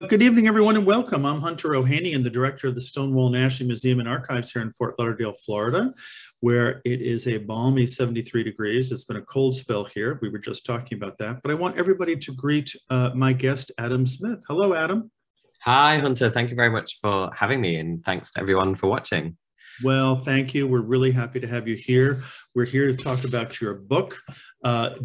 Good evening, everyone, and welcome. I'm Hunter Ohanian, the director of the Stonewall National Museum and Archives here in Fort Lauderdale, Florida, where it is a balmy 73 degrees. It's been a cold spell here. We were just talking about that, but I want everybody to greet my guest, Adam Zmith. Hello, Adam. Hi, Hunter. Thank you very much for having me, and thanks to everyone for watching. Well, thank you. We're really happy to have you here. We're here to talk about your book,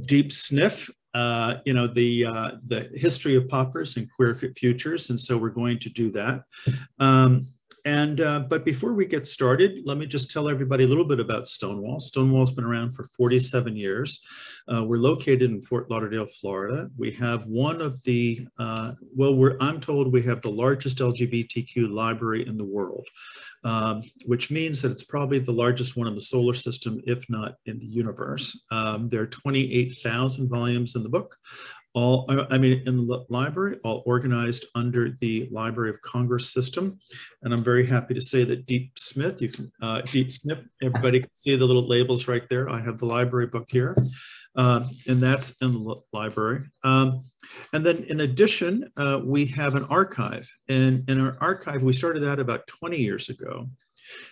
Deep Sniff, the history of poppers and queer futures. And so we're going to do that. But before we get started, let me just tell everybody a little bit about Stonewall. Stonewall's been around for 47 years. We're located in Fort Lauderdale, Florida. We have one of the, I'm told we have the largest LGBTQ library in the world, which means that it's probably the largest one in the solar system, if not in the universe. There are 28,000 volumes in the book. In the library, all organized under the Library of Congress system. And I'm very happy to say that Deep Sniff, everybody can see the little labels right there. I have the library book here, and that's in the library. And then in addition, we have an archive. And in our archive, we started that about 20 years ago.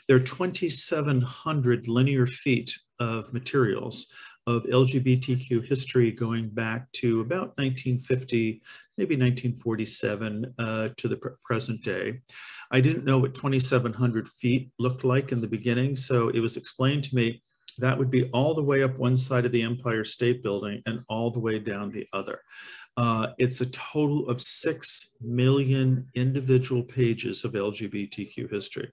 There are 2,700 linear feet of materials of LGBTQ history going back to about 1950, maybe 1947 to the present day. I didn't know what 2,700 feet looked like in the beginning, so it was explained to me that would be all the way up one side of the Empire State Building and all the way down the other. It's a total of 6 million individual pages of LGBTQ history.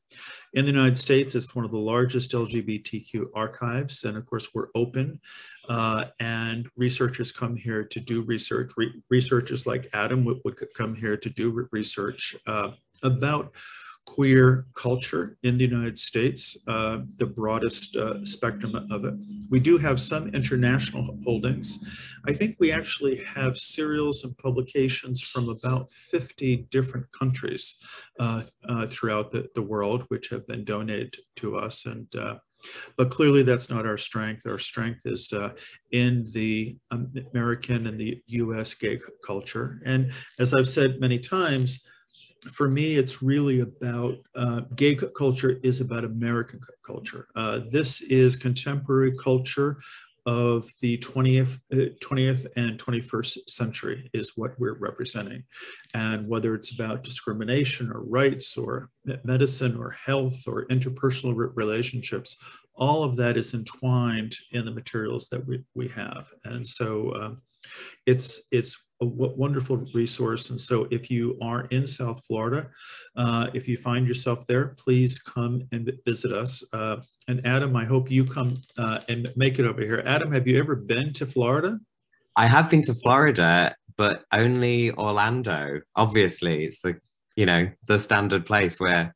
In the United States, it's one of the largest LGBTQ archives. And of course, we're open and researchers come here to do research. Researchers like Adam would come here to do research about queer culture in the United States, the broadest spectrum of it. We do have some international holdings. I think we actually have serials and publications from about 50 different countries throughout the world, which have been donated to us. But clearly that's not our strength. Our strength is in the American and the US gay culture. And as I've said many times, for me, it's really about gay culture is about American culture. This is contemporary culture of the 20th and 21st century is what we're representing. And whether it's about discrimination or rights or medicine or health or interpersonal relationships, all of that is entwined in the materials that we have. And so it's a wonderful resource. And so if you are in South Florida, if you find yourself there, please come and visit us. And Adam, I hope you come and make it over here. Adam, have you ever been to Florida? I have been to Florida, but only Orlando. Obviously, it's the standard place where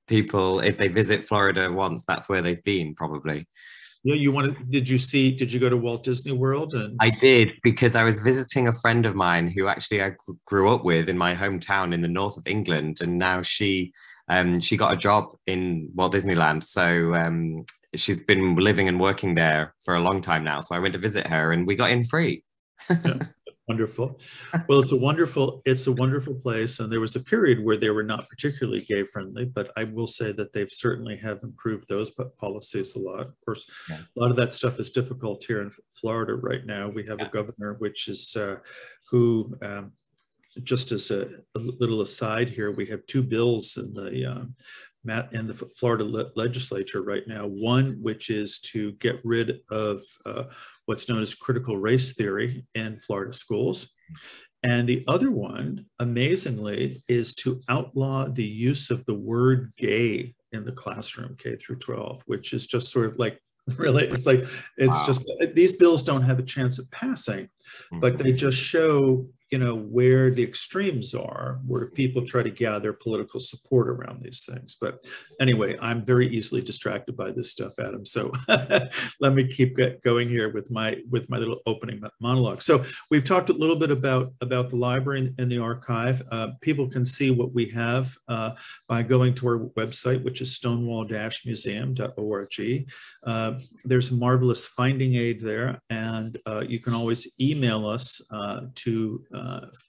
people, if they visit Florida once, that's where they've been probably. Yeah, did you go to Walt Disney World? I did, because I was visiting a friend of mine who actually I grew up with in my hometown in the north of England, and now she got a job in Walt Disneyland. So she's been living and working there for a long time now. So I went to visit her and we got in free. Yeah. Wonderful. Well, it's a wonderful place. And there was a period where they were not particularly gay friendly, but I will say that they've certainly have improved those policies a lot. Of course, yeah. A lot of that stuff is difficult here in Florida right now. We have a governor, which is who, just as a little aside here, we have two bills in the Florida legislature right now. One, which is to get rid of what's known as critical race theory in Florida schools. And the other one, amazingly, is to outlaw the use of the word gay in the classroom, K through 12, which is just sort of like, really, it's wow. Just, these bills don't have a chance of passing, but they just show, where the extremes are, where people try to gather political support around these things. But anyway, I'm very easily distracted by this stuff, Adam. So let me keep going here with my little opening monologue. So we've talked a little bit about the library and the archive. People can see what we have by going to our website, which is stonewall-museum.org. There's a marvelous finding aid there, and you can always email us to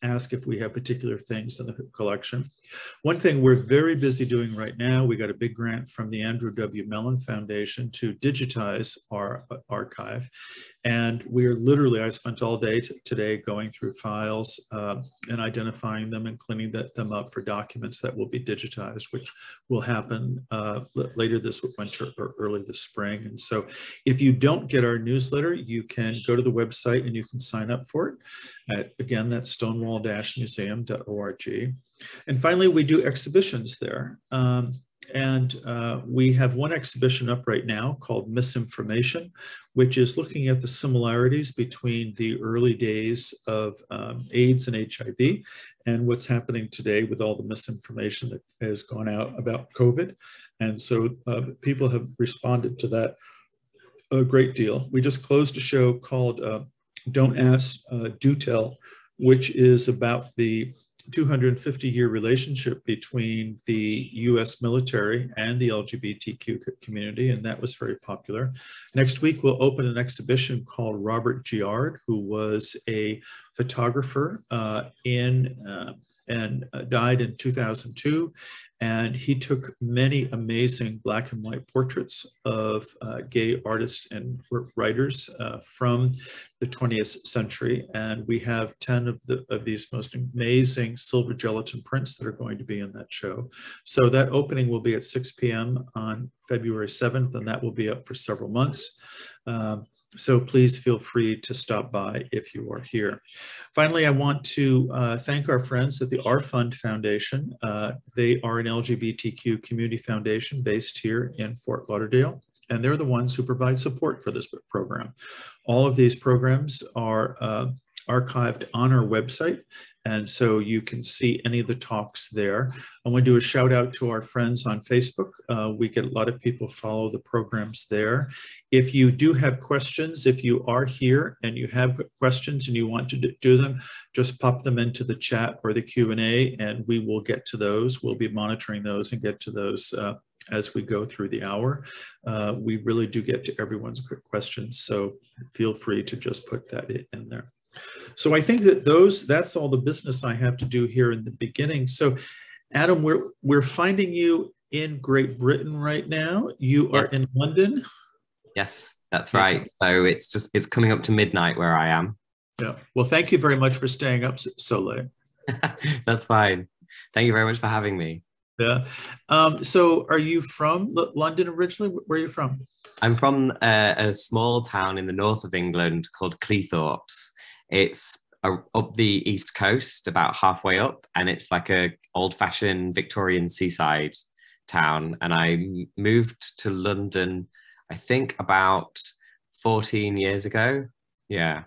ask if we have particular things in the collection. One thing we're very busy doing right now, we got a big grant from the Andrew W. Mellon Foundation to digitize our archive. And we're literally, I spent all day today going through files and identifying them and cleaning them up for documents that will be digitized, which will happen later this winter or early this spring. And so if you don't get our newsletter, you can go to the website and you can sign up for it. Again, that's stonewall-museum.org. And finally, we do exhibitions there. We have one exhibition up right now called Misinformation, which is looking at the similarities between the early days of AIDS and HIV and what's happening today with all the misinformation that has gone out about COVID. And so people have responded to that a great deal. We just closed a show called Don't Ask, Do Tell, which is about the 250-year relationship between the US military and the LGBTQ community, and that was very popular. Next week, we'll open an exhibition called Robert Giard, who was a photographer and died in 2002. And he took many amazing black and white portraits of gay artists and writers from the 20th century. And we have 10 of these most amazing silver gelatin prints that are going to be in that show. So that opening will be at 6 p.m. on February 7th, and that will be up for several months. So please feel free to stop by if you are here. Finally, I want to thank our friends at the R Fund Foundation. They are an LGBTQ community foundation based here in Fort Lauderdale, and they're the ones who provide support for this program. All of these programs are archived on our website, and so you can see any of the talks there. I want to do a shout out to our friends on Facebook. We get a lot of people follow the programs there. If you do have questions, if you are here and you have questions and you want to do them, just pop them into the chat or the Q&A and we will get to those. We'll be monitoring those and get to those as we go through the hour. We really do get to everyone's questions, so feel free to just put that in there. So I think that that's all the business I have to do here in the beginning. So Adam, we're finding you in Great Britain right now. You are in London? Yes, that's right. So it's coming up to midnight where I am. Yeah. Well, thank you very much for staying up so late. That's fine. Thank you very much for having me. Yeah. So are you from London originally? Where are you from? I'm from a small town in the north of England called Cleethorpes. It's up the east coast, about halfway up, and it's like a old-fashioned Victorian seaside town. And I moved to London, I think, about 14 years ago. Yeah.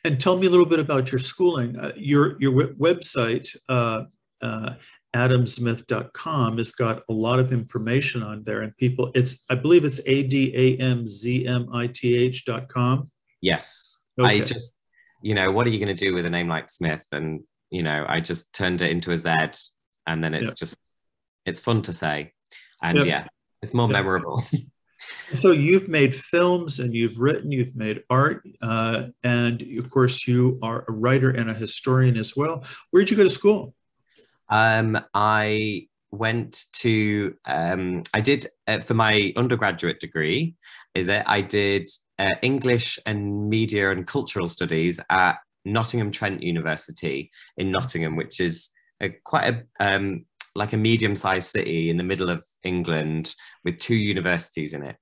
And tell me a little bit about your schooling. Your website, adamzmith.com, has got a lot of information on there, and people, I believe it's adamzmith.com. Yes. Okay. I just, what are you going to do with a name like Smith? And, I just turned it into a Z, and then it's it's fun to say. And it's more memorable. So you've made films and you've written, you've made art, and of course you are a writer and a historian as well. Where did you go to school? I went to, I did, for my undergraduate degree, I did English and Media and Cultural Studies at Nottingham Trent University in Nottingham, which is quite a like a medium-sized city in the middle of England with 2 universities in it.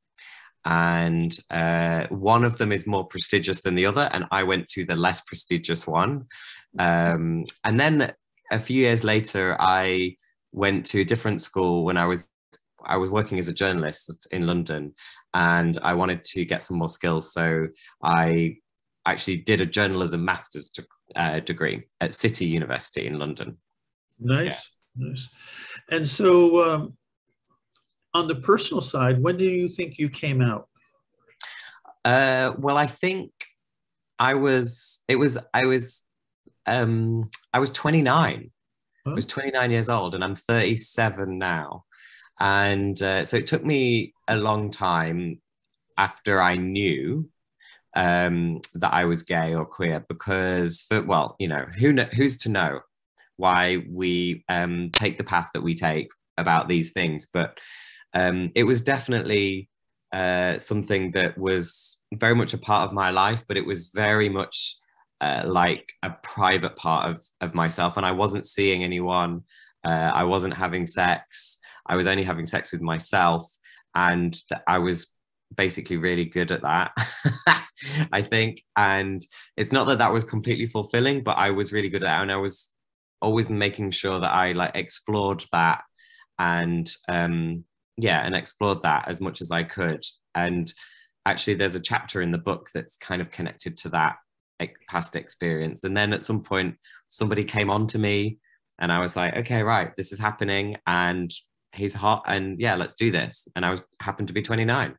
And one of them is more prestigious than the other, and I went to the less prestigious one. And then a few years later, I went to a different school when I was working as a journalist in London, and I wanted to get some more skills. So I actually did a journalism master's degree at City University in London. Nice, nice. And so on the personal side, when do you think you came out? Well, I think I was 29. I was 29 years old, and I'm 37 now. And so it took me a long time after I knew that I was gay or queer, because well, you know, who's to know why we take the path that we take about these things. But it was definitely something that was very much a part of my life, but it was very much like a private part of myself. And I wasn't seeing anyone. I wasn't having sex. I was only having sex with myself. And I was basically really good at that, I think. And it's not that that was completely fulfilling, but I was really good at that. And I was always making sure that I like explored that and and explored that as much as I could. And actually there's a chapter in the book that's kind of connected to that past experience. And then at some point somebody came on to me and I was like, okay, right, this is happening and he's hot and yeah, let's do this. And I happened to be 29.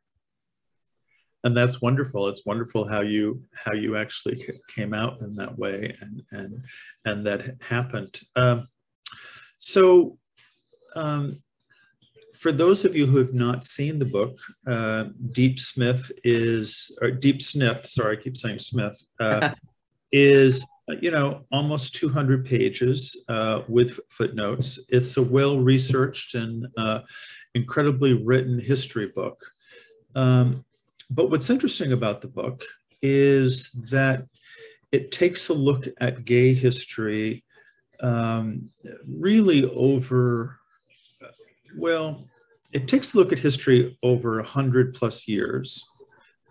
And that's wonderful. It's wonderful how you actually came out in that way, and that happened. For those of you who have not seen the book, Deep Sniff, sorry, I keep saying Smith, is, you know, almost 200 pages with footnotes. It's a well-researched and incredibly written history book. But what's interesting about the book is that it takes a look at gay history really over, well, it takes a look at history over 100+ years,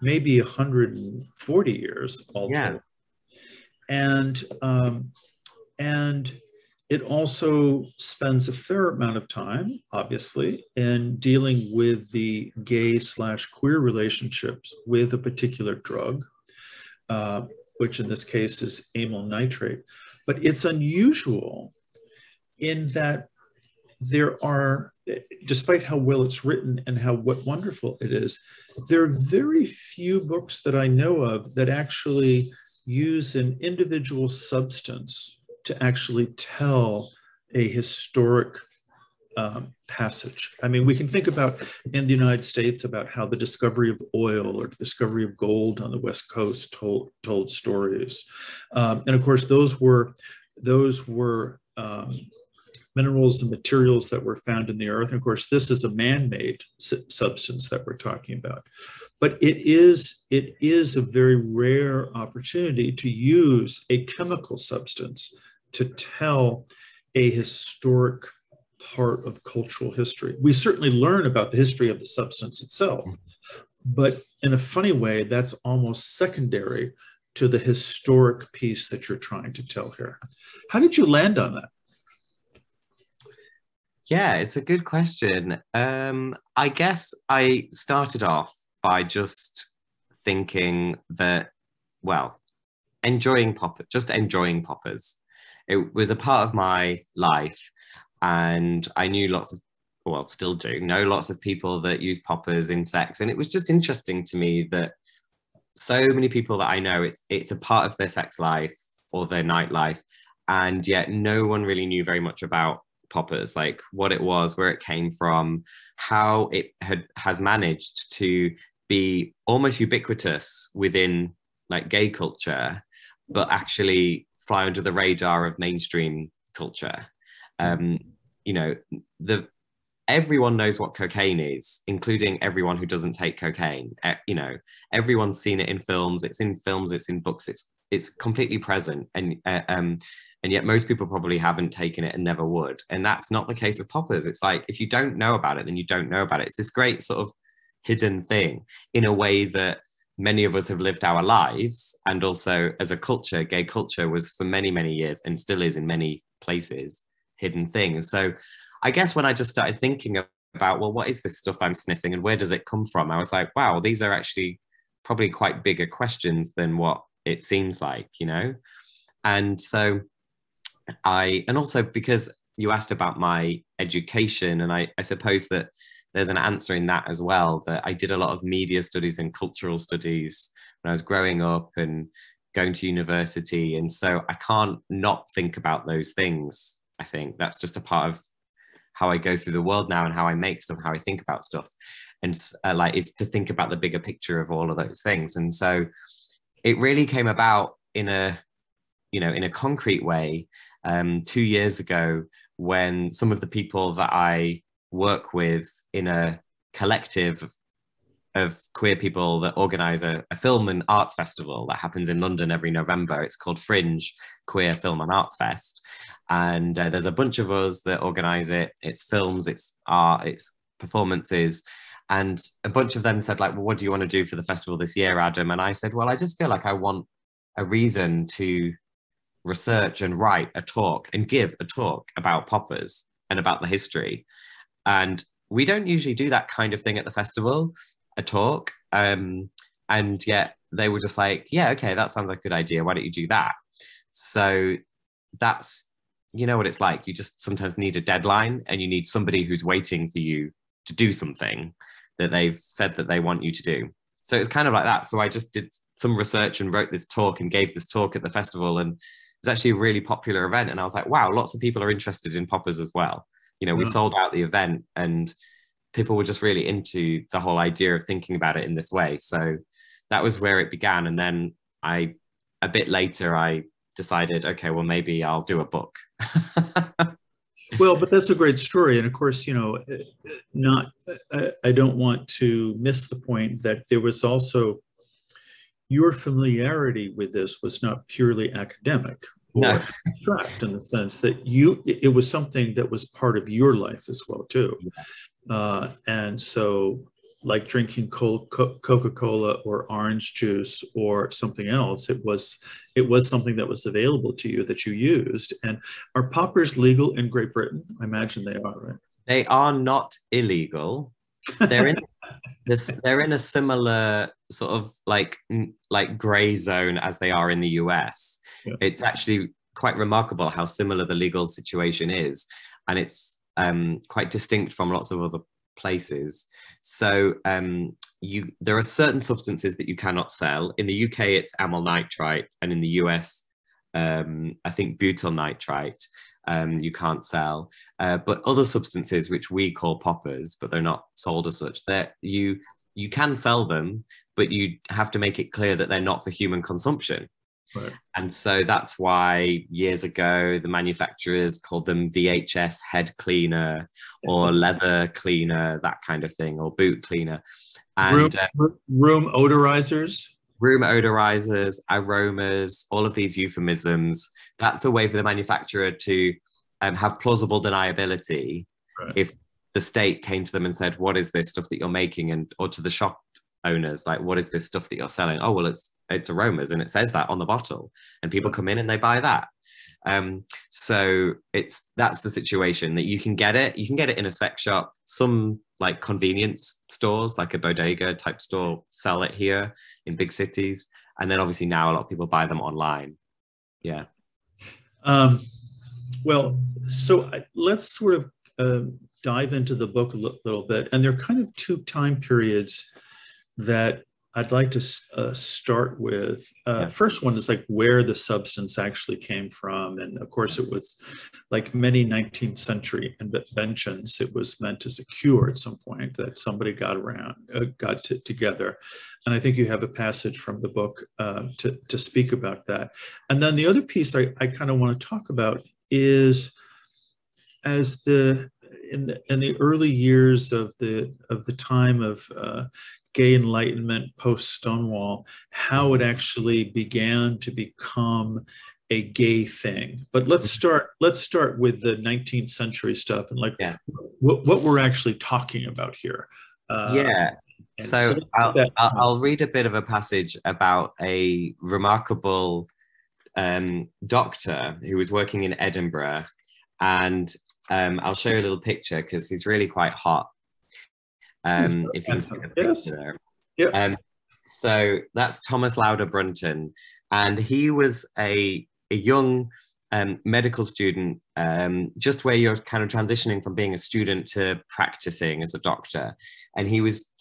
maybe 140 years all told. And it also spends a fair amount of time, obviously, in dealing with the gay/queer relationships with a particular drug, which in this case is amyl nitrate. But it's unusual in that there are, despite how well it's written and what wonderful it is, there are very few books that I know of that actually use an individual substance to actually tell a historic passage. I mean, we can think about in the United States about how the discovery of oil or the discovery of gold on the West Coast told stories. And of course, those were minerals and materials that were found in the earth. And of course, this is a man-made substance that we're talking about. But it is a very rare opportunity to use a chemical substance to tell a historic part of cultural history. We certainly learn about the history of the substance itself, but in a funny way, that's almost secondary to the historic piece that you're trying to tell here. How did you land on that? Yeah, it's a good question. I guess I started off by just thinking that, well, enjoying poppers. It was a part of my life, and I knew still do know lots of people that use poppers in sex. And it was just interesting to me that so many people that I know, it's a part of their sex life or their nightlife, and yet no one really knew very much about poppers, like what it was, where it came from, how it has managed to be almost ubiquitous within like gay culture, but actually fly under the radar of mainstream culture. You know, everyone knows what cocaine is, including everyone who doesn't take cocaine. You know, everyone's seen it in films. It's in films. It's in books. It's completely present, and yet most people probably haven't taken it and never would. And that's not the case of poppers. It's like, if you don't know about it, then you don't know about it. It's this great sort of hidden thing in a way that many of us have lived our lives. And also as a culture, gay culture was for many, many years, and still is in many places, hidden things. So I guess when I just started thinking about, well, what is this stuff I'm sniffing and where does it come from? I was like, wow, these are actually probably quite bigger questions than what it seems like, you know? And so and also because you asked about my education, and I suppose that there's an answer in that as well, that I did a lot of media studies and cultural studies when I was growing up and going to university. And so I can't not think about those things. I think that's just a part of how I go through the world now and how I make stuff, how I think about stuff. And like, it's to think about the bigger picture of all of those things. And so it really came about in a, you know, in a concrete way 2 years ago, when some of the people that I work with in a collective of queer people that organise a film and arts festival that happens in London every November. It's called Fringe Queer Film and Arts Fest. And there's a bunch of us that organise it. It's films, it's art, it's performances. And a bunch of them said, like, well, what do you want to do for the festival this year, Adam? And I said, well, I just feel like I want a reason to research and write a talk and give a talk about poppers and about the history. And we don't usually do that kind of thing at the festival, a talk. And yet they were just like, yeah, okay, that sounds like a good idea. Why don't you do that? So that's, you know what it's like. You just sometimes need a deadline, and you need somebody who's waiting for you to do something that they've said that they want you to do. So it's kind of like that. So I just did some research and wrote this talk and gave this talk at the festival, and it was actually a really popular event. And I was like, wow, lots of people are interested in poppers as well. You know, we sold out the event, and people were just really into the whole idea of thinking about it in this way. So that was where it began. And then a bit later, I decided, okay, well, maybe I'll do a book. Well, but that's a great story. And of course, you know, I don't want to miss the point that there was also, your familiarity with this was not purely academic or abstract, in the sense that it was something that was part of your life as well, too. And so, like drinking Coca-Cola or orange juice or something else, it was something that was available to you, that you used. And are poppers legal in Great Britain? I imagine they are, right? They are not illegal. They're in they're in a similar sort of like gray zone as they are in the US. Yeah. It's actually quite remarkable how similar the legal situation is, and it's quite distinct from lots of other places. So there are certain substances that you cannot sell. In the UK, it's amyl nitrite, and in the US, I think butyl nitrite. You can't sell, but other substances which we call poppers, but they're not sold as such, that you can sell them, but you have to make it clear that they're not for human consumption. Right. And so that's why years ago the manufacturers called them VHS head cleaner or leather cleaner, that kind of thing, or boot cleaner. And room odorizers. Room odorizers, aromas, all of these euphemisms. That's a way for the manufacturer to have plausible deniability. Right. If the state came to them and said, what is this stuff that you're making? And or to the shop owners, like, what is this stuff that you're selling? Oh, well, it's aromas, and it says that on the bottle, and people come in and they buy that. So that's the situation, that you can get it in a sex shop. Some like convenience stores, like a bodega type store, sell it here in big cities, and then obviously now a lot of people buy them online. Yeah. Well, so let's sort of dive into the book a little bit, and there are kind of two time periods that I'd like to start with. First one is like where the substance actually came from. And of course, it was like many 19th century inventions. It was meant as a cure at some point that somebody got together. And I think you have a passage from the book to speak about that. And then the other piece I kind of want to talk about is as in the early years of the time of gay enlightenment post Stonewall, how it actually began to become a gay thing. But let's start with the 19th century stuff and what we're actually talking about here. So I'll read a bit of a passage about a remarkable doctor who was working in Edinburgh, and I'll show you a little picture because he's really quite hot. If you can see the picture there. Yep. So that's Thomas Lauder Brunton, and he was a young medical student, just where you're kind of transitioning from being a student to practicing as a doctor, and he was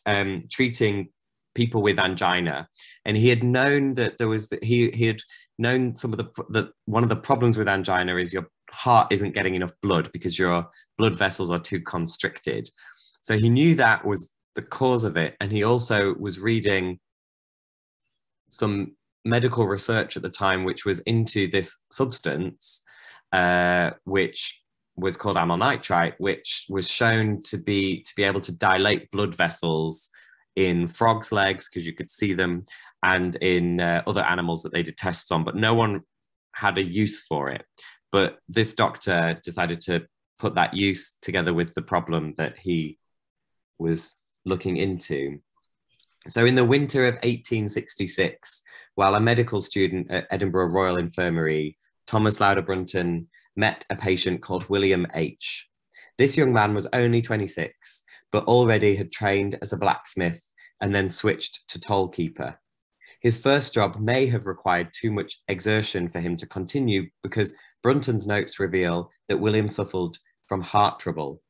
treating people with angina, and he had known that there was he had known some of the one of the problems with angina is your heart isn't getting enough blood because your blood vessels are too constricted. So he knew that was the cause of it. And he also was reading some medical research at the time which was into this substance, which was called amyl nitrite, which was shown to be able to dilate blood vessels in frogs' legs, because you could see them, and in other animals that they did tests on, but no one had a use for it. But this doctor decided to put that use together with the problem that he was looking into. So in the winter of 1866, while a medical student at Edinburgh Royal Infirmary, Thomas Lauder Brunton met a patient called William H. This young man was only 26, but already had trained as a blacksmith and then switched to toll keeper. His first job may have required too much exertion for him to continue, because Brunton's notes reveal that William suffered from heart trouble.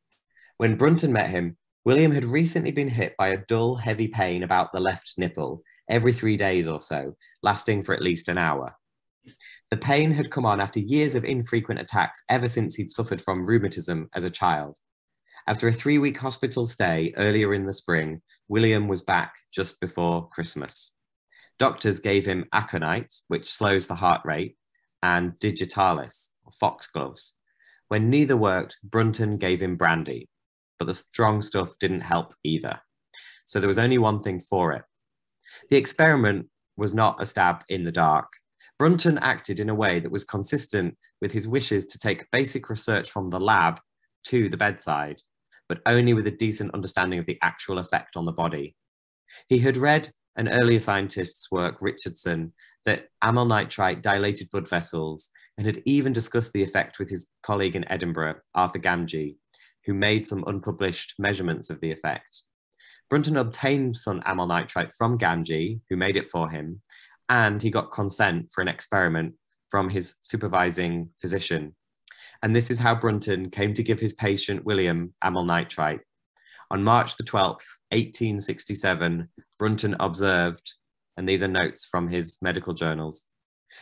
When Brunton met him, William had recently been hit by a dull, heavy pain about the left nipple every 3 days or so, lasting for at least an hour. The pain had come on after years of infrequent attacks ever since he'd suffered from rheumatism as a child. After a 3-week hospital stay earlier in the spring, William was back just before Christmas. Doctors gave him aconite, which slows the heart rate, and digitalis, or foxgloves. When neither worked, Brunton gave him brandy, but the strong stuff didn't help either. So there was only one thing for it. The experiment was not a stab in the dark. Brunton acted in a way that was consistent with his wishes to take basic research from the lab to the bedside, but only with a decent understanding of the actual effect on the body. He had read an earlier scientist's work, Richardson, that amyl nitrite dilated blood vessels, and had even discussed the effect with his colleague in Edinburgh, Arthur Gamgee, who made some unpublished measurements of the effect. Brunton obtained some amyl nitrite from Gamgee, who made it for him, and he got consent for an experiment from his supervising physician. And this is how Brunton came to give his patient William amyl nitrite. On March the 12th, 1867, Brunton observed, and these are notes from his medical journals,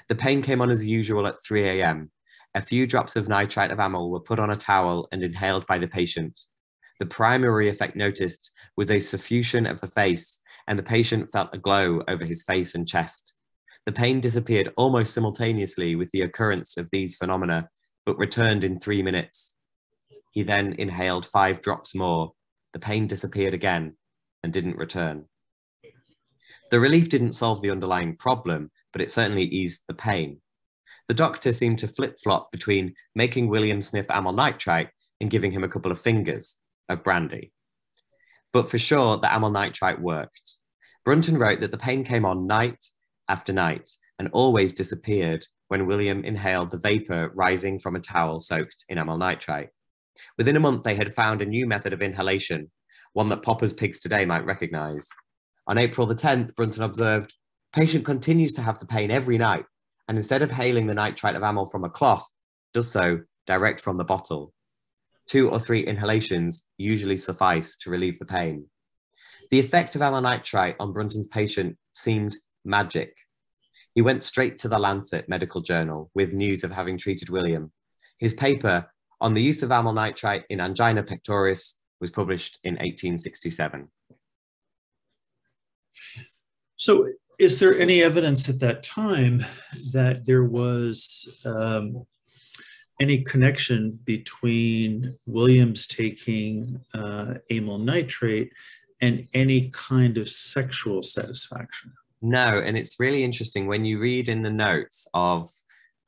the pain came on as usual at 3 a.m. A few drops of nitrite of amyl were put on a towel and inhaled by the patient. The primary effect noticed was a suffusion of the face, and the patient felt a glow over his face and chest. The pain disappeared almost simultaneously with the occurrence of these phenomena, but returned in 3 minutes. He then inhaled 5 drops more. The pain disappeared again and didn't return. The relief didn't solve the underlying problem, but it certainly eased the pain. The doctor seemed to flip-flop between making William sniff amyl nitrite and giving him a couple of fingers of brandy. But for sure, the amyl nitrite worked. Brunton wrote that the pain came on night after night and always disappeared when William inhaled the vapor rising from a towel soaked in amyl nitrite. Within a month, they had found a new method of inhalation, one that poppers pigs today might recognize. On April the 10th, Brunton observed, patient continues to have the pain every night, and instead of hailing the nitrite of amyl from a cloth, does so direct from the bottle. 2 or 3 inhalations usually suffice to relieve the pain. The effect of amyl nitrite on Brunton's patient seemed magic. He went straight to the Lancet Medical Journal with news of having treated William. His paper on the use of amyl nitrite in angina pectoris was published in 1867. So is there any evidence at that time that there was any connection between Williams taking amyl nitrate and any kind of sexual satisfaction? No, and it's really interesting when you read in the notes of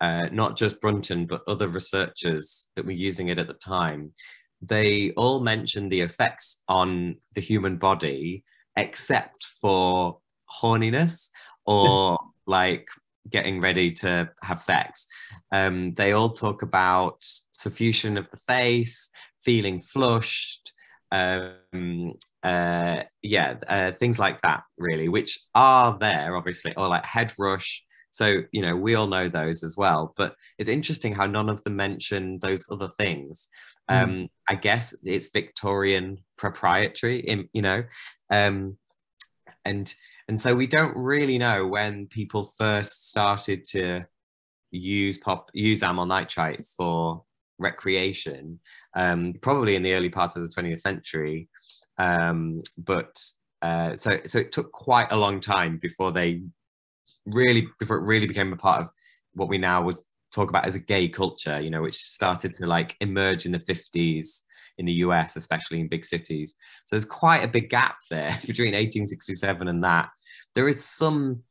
not just Brunton, but other researchers that were using it at the time, they all mention the effects on the human body, except for horniness or like getting ready to have sex. They all talk about suffusion of the face, feeling flushed, things like that, really, which are there, obviously, or like head rush. So, you know, we all know those as well. But it's interesting how none of them mention those other things. I guess it's Victorian proprietary, you know, and so we don't really know when people first started to use amyl nitrite for recreation, probably in the early part of the 20th century. So it took quite a long time before they really, before it really became a part of what we now would talk about as a gay culture, you know, which started to like emerge in the 50s in the US, especially in big cities. So there's quite a big gap there between 1867 and that. There is some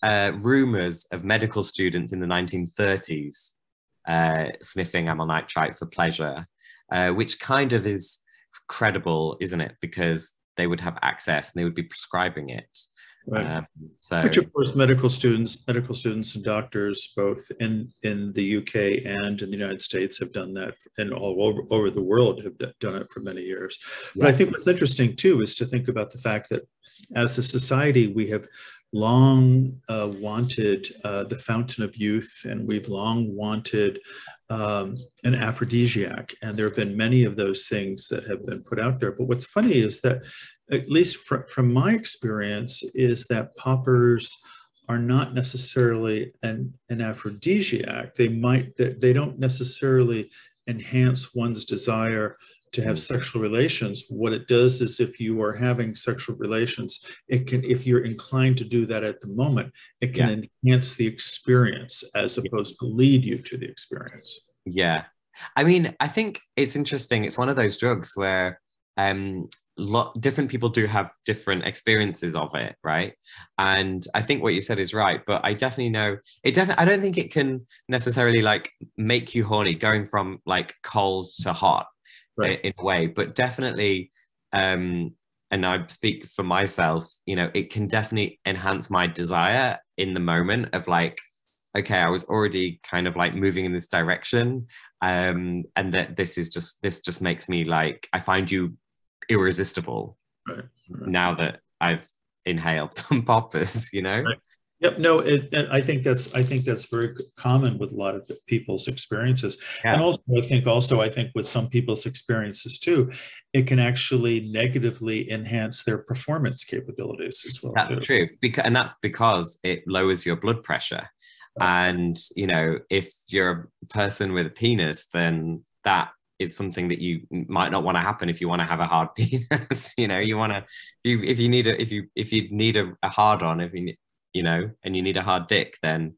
rumors of medical students in the 1930s sniffing amyl nitrite for pleasure, which kind of is credible, isn't it? Because they would have access and they would be prescribing it. Right. So, which of course medical students and doctors both in the UK and in the United States have done that, and all over the world have done it for many years. But I think what's interesting too is to think about the fact that as a society we have long wanted the fountain of youth, and we've long wanted an aphrodisiac, and there have been many of those things that have been put out there. But what's funny is that, at least from my experience, is that poppers are not necessarily an aphrodisiac. They don't necessarily enhance one's desire to have sexual relations. What it does is, if you are having sexual relations, it can, if you're inclined to do that at the moment, it can enhance the experience as opposed to lead you to the experience. Yeah. I mean, I think it's interesting. It's one of those drugs where different people do have different experiences of it, right? And I think what you said is right, but I definitely know it. I don't think it can necessarily like make you horny going from like cold to hot, right, in a way, but definitely, and I speak for myself, you know, it can definitely enhance my desire in the moment of like, okay, I was already kind of like moving in this direction, and that this just makes me like, I find you irresistible, right. Now that I've inhaled some poppers, you know. Right. Yep. No, and I think that's very common with a lot of people's experiences, and also I think with some people's experiences too, it can actually negatively enhance their performance capabilities as well. That's true, and that's because it lowers your blood pressure. And, you know, if you're a person with a penis, then that is something that you might not want to happen if you want to have a hard penis. You know, you want to, if you need a hard on, you know, and you need a hard dick, then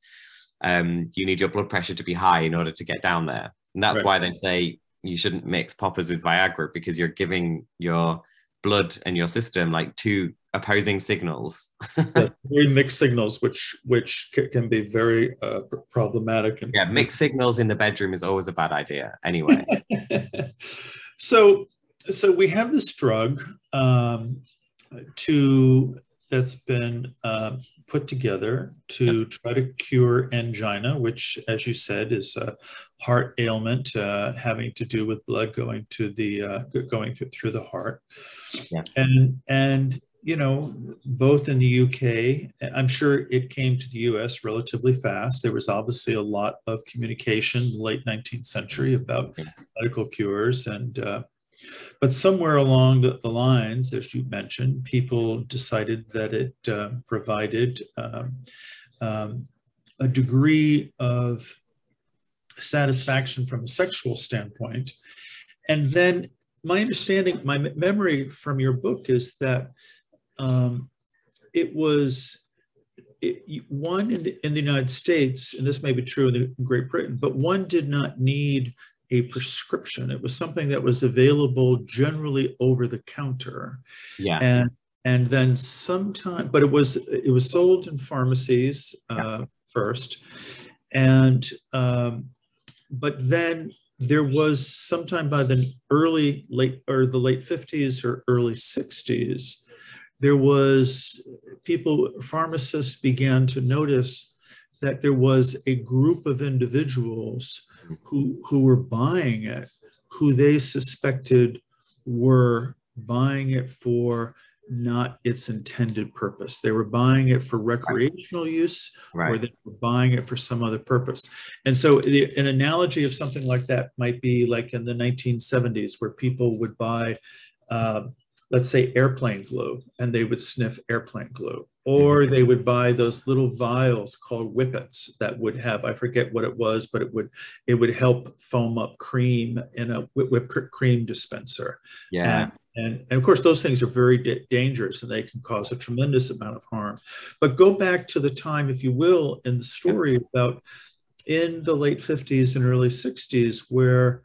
you need your blood pressure to be high in order to get down there. And that's why they say you shouldn't mix poppers with Viagra, because you're giving your blood and your system like two opposing signals. Very mixed signals, which can be very problematic. And mixed signals in the bedroom is always a bad idea anyway. So we have this drug that's been put together to try to cure angina, which, as you said, is a heart ailment having to do with blood going through the heart. And you know, both in the UK, I'm sure it came to the US relatively fast. There was obviously a lot of communication in the late 19th century about medical cures, and but somewhere along the lines, as you mentioned, people decided that it provided a degree of satisfaction from a sexual standpoint. And then my understanding, my memory from your book is that it was one in the United States, and this may be true in Great Britain, but one did not need a prescription. It was something that was available generally over the counter. Yeah. And then sometime, but it was sold in pharmacies first. And but then there was sometime by the late 50s or early 60s, there was pharmacists began to notice that there was a group of individuals who were buying it, who they suspected were buying it for not its intended purpose. They were buying it for recreational use, or they were buying it for some other purpose. And so an analogy of something like that might be like in the 1970s, where people would buy, let's say, airplane glue, and they would sniff airplane glue. Or they would buy those little vials called whippets that would have, I forget what it was, but it would help foam up cream in a whipped cream dispenser. Yeah. And of course, those things are very dangerous and they can cause a tremendous amount of harm. But go back to the time, if you will, in the Yep. story about in the late 50s and early 60s, where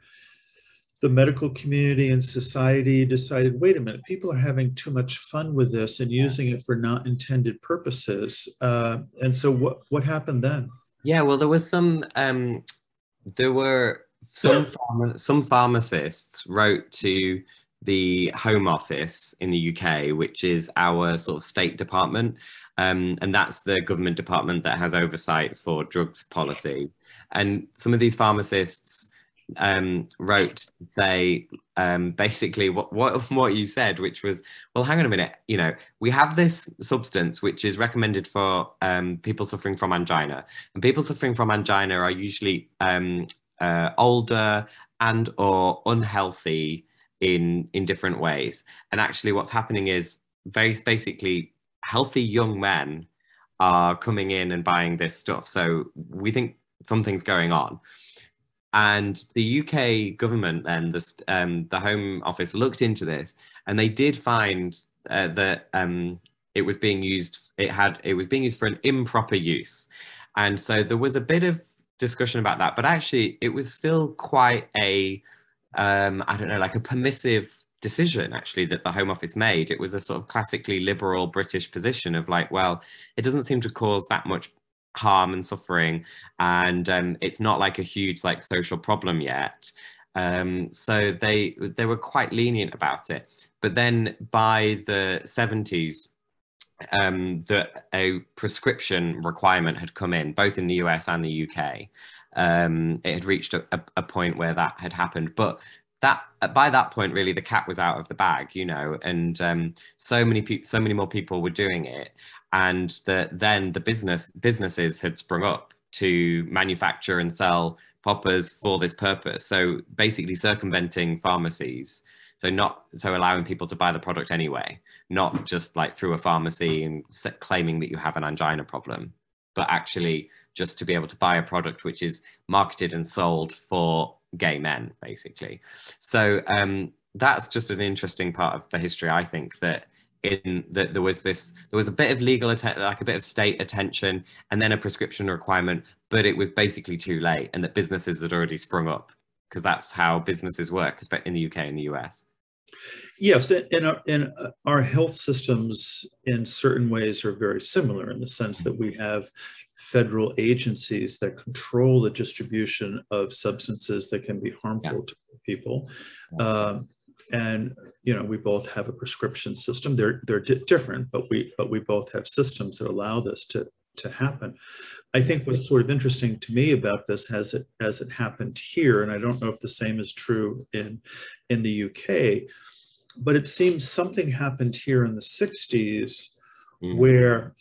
the medical community and society decided, wait a minute, people are having too much fun with this and using it for not intended purposes. And so what happened then? Yeah, well, there were some pharmacists wrote to the Home Office in the UK, which is our sort of state department, and that's the government department that has oversight for drugs policy. And some of these pharmacists wrote to say basically what you said, which was, well, hang on a minute, you know, we have this substance which is recommended for people suffering from angina, and people suffering from angina are usually older and or unhealthy in different ways. And actually what's happening is very basically healthy young men are coming in and buying this stuff. So we think something's going on. And the UK government then, the Home Office looked into this, and they did find that it was being used. It was being used for an improper use, and so there was a bit of discussion about that. But actually, it was still quite a I don't know, like a permissive decision actually that the Home Office made. It was a sort of classically liberal British position of like, well, it doesn't seem to cause that much harm and suffering, and it's not like a huge like social problem yet. So they were quite lenient about it. But then by the 70s, a prescription requirement had come in, both in the US and the UK. It had reached a point where that had happened, but that by that point, really, the cat was out of the bag, you know, and so many more people were doing it, and then the businesses had sprung up to manufacture and sell poppers for this purpose. So basically circumventing pharmacies. So allowing people to buy the product anyway, not just like through a pharmacy and claiming that you have an angina problem, but actually just to be able to buy a product which is marketed and sold for gay men, basically. So that's just an interesting part of the history, I think, that there was a bit of legal like a bit of state attention, and then a prescription requirement, but it was basically too late, and that businesses had already sprung up, because that's how businesses work, especially in the UK and the US. Yes, and our health systems in certain ways are very similar in the sense that we have federal agencies that control the distribution of substances that can be harmful to people. And you know, we both have a prescription system. They're different, but we both have systems that allow this to happen. I think what's sort of interesting to me about this as it happened here, and I don't know if the same is true in the UK, but it seems something happened here in the 60s where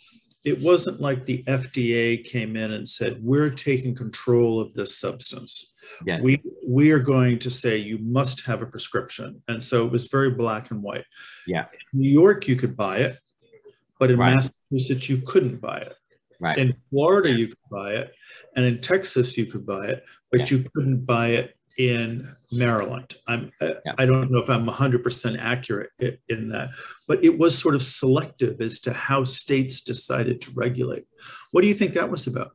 it wasn't like the FDA came in and said, we're taking control of this substance. Yeah. We are going to say you must have a prescription. And so it was very black and white. Yeah. In New York, you could buy it, but in Right. Massachusetts, you couldn't buy it. Right. In Florida, you could buy it. And in Texas, you could buy it, but you couldn't buy it in Maryland. I don't know if I'm 100% accurate in that, but it was sort of selective as to how states decided to regulate. What do you think that was about?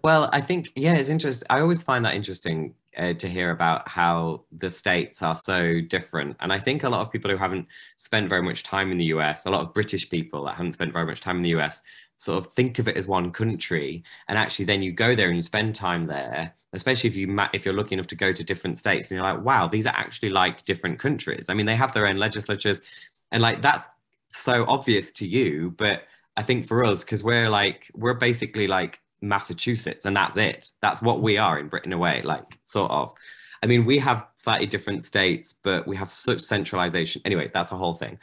Well, I think, yeah, it's interesting. I always find that interesting to hear about how the states are so different. And I think a lot of people who haven't spent very much time in the US, a lot of British people that haven't spent very much time in the US, sort of think of it as one country. And actually then you go there and you spend time there, especially if you're lucky enough to go to different states, and you're like, wow, these are actually like different countries. I mean, they have their own legislatures, and like that's so obvious to you. But I think for us, because we're basically like Massachusetts, and that's it. That's what we are in Britain, away, like sort of. I mean, we have slightly different states, but we have such centralization. Anyway, that's a whole thing.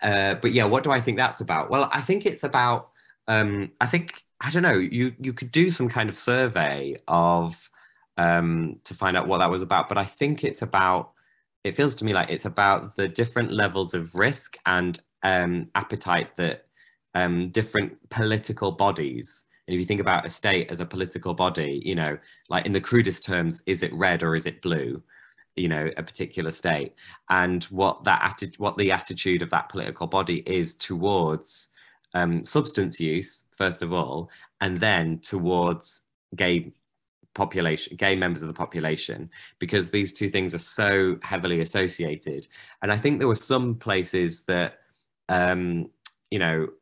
But yeah, what do I think that's about? Well, I think it's about, I don't know, you could do some kind of survey of, to find out what that was about. But I think it's about, it feels to me like it's about the different levels of risk and appetite that different political bodies, and if you think about a state as a political body, you know, like in the crudest terms, is it red or is it blue? a particular state, and what the attitude of that political body is towards substance use, first of all, and then towards gay members of the population, because these two things are so heavily associated. And I think there were some places that I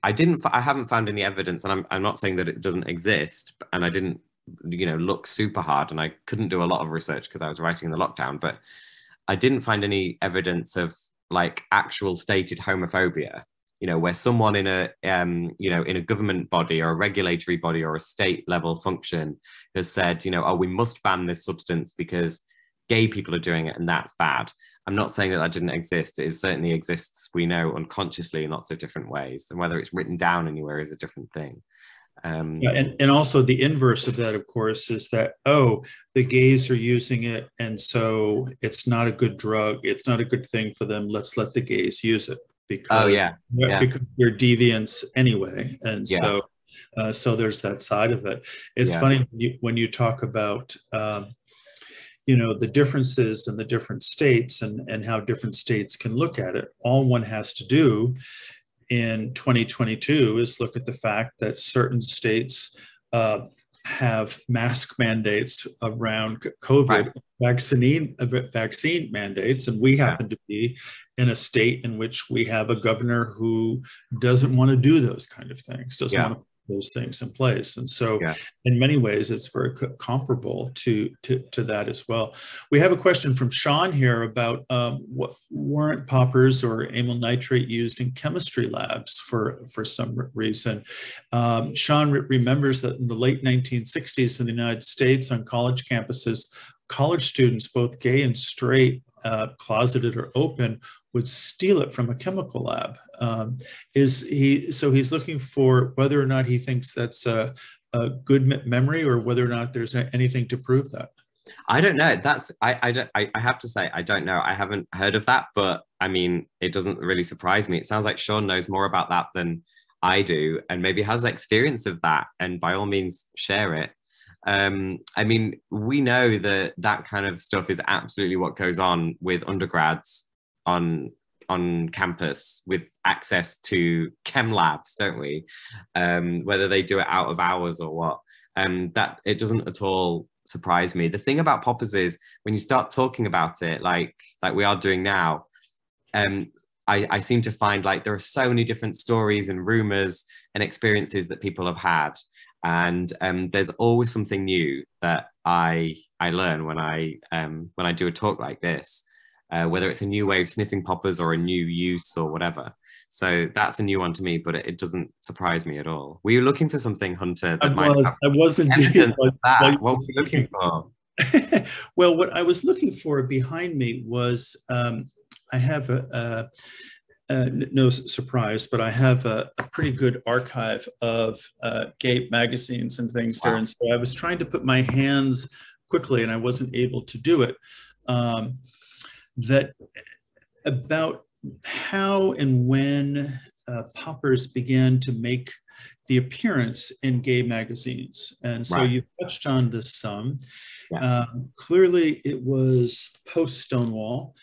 haven't found any evidence, and I'm not saying that it doesn't exist, and I didn't look super hard, and I couldn't do a lot of research because I was writing in the lockdown, but I didn't find any evidence of like actual stated homophobia, where someone in a in a government body or a regulatory body or a state level function has said, oh, we must ban this substance because gay people are doing it and that's bad. I'm not saying that didn't exist. It certainly exists, we know, unconsciously in lots of different ways, and whether it's written down anywhere is a different thing. Yeah, and also the inverse of that, of course, is that, oh, the gays are using it, and so it's not a good drug. It's not a good thing for them. Let's let the gays use it because, because they're deviants anyway. And so there's that side of it. It's funny when you talk about, the differences in the different states and how different states can look at it. All one has to do in 2022 is look at the fact that certain states have mask mandates around COVID, vaccine mandates, and we happen to be in a state in which we have a governor who doesn't want to do those kind of things, doesn't want to put those things in place. And so in many ways, it's very comparable to that as well. We have a question from Sean here about what weren't poppers or amyl nitrate used in chemistry labs for some reason. Sean remembers that in the late 1960s in the United States on college campuses, college students, both gay and straight, closeted or open, would steal it from a chemical lab. So he's looking for whether or not he thinks that's a good memory, or whether or not there's anything to prove that. I don't know. I have to say, I don't know. I haven't heard of that, but I mean, it doesn't really surprise me. It sounds like Sean knows more about that than I do, and maybe has experience of that, and by all means share it. I mean, we know that kind of stuff is absolutely what goes on with undergrads on campus with access to chem labs, don't we? Whether they do it out of hours or what. That it doesn't at all surprise me. The thing about poppers is when you start talking about it, like we are doing now, I seem to find like there are so many different stories and rumors and experiences that people have had. And there's always something new that I learn when I do a talk like this, whether it's a new way of sniffing poppers or a new use or whatever. So that's a new one to me, but it doesn't surprise me at all. Were you looking for something, Hunter? I was indeed. What were you looking for? Well, what I was looking for behind me was I have no surprise, but I have a pretty good archive of gay magazines and things there. And so I was trying to put my hands quickly, and I wasn't able to do it. That about how and when poppers began to make the appearance in gay magazines. And so you touched on this some. Clearly, it was post-Stonewall.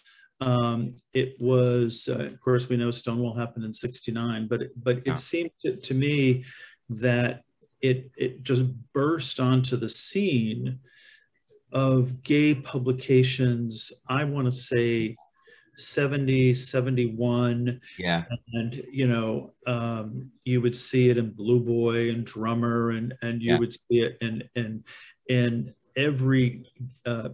It was, of course, we know Stonewall happened in '69, but it seemed to me that it just burst onto the scene of gay publications, I want to say 70, 71. And, you would see it in Blue Boy and Drummer, and you would see it in every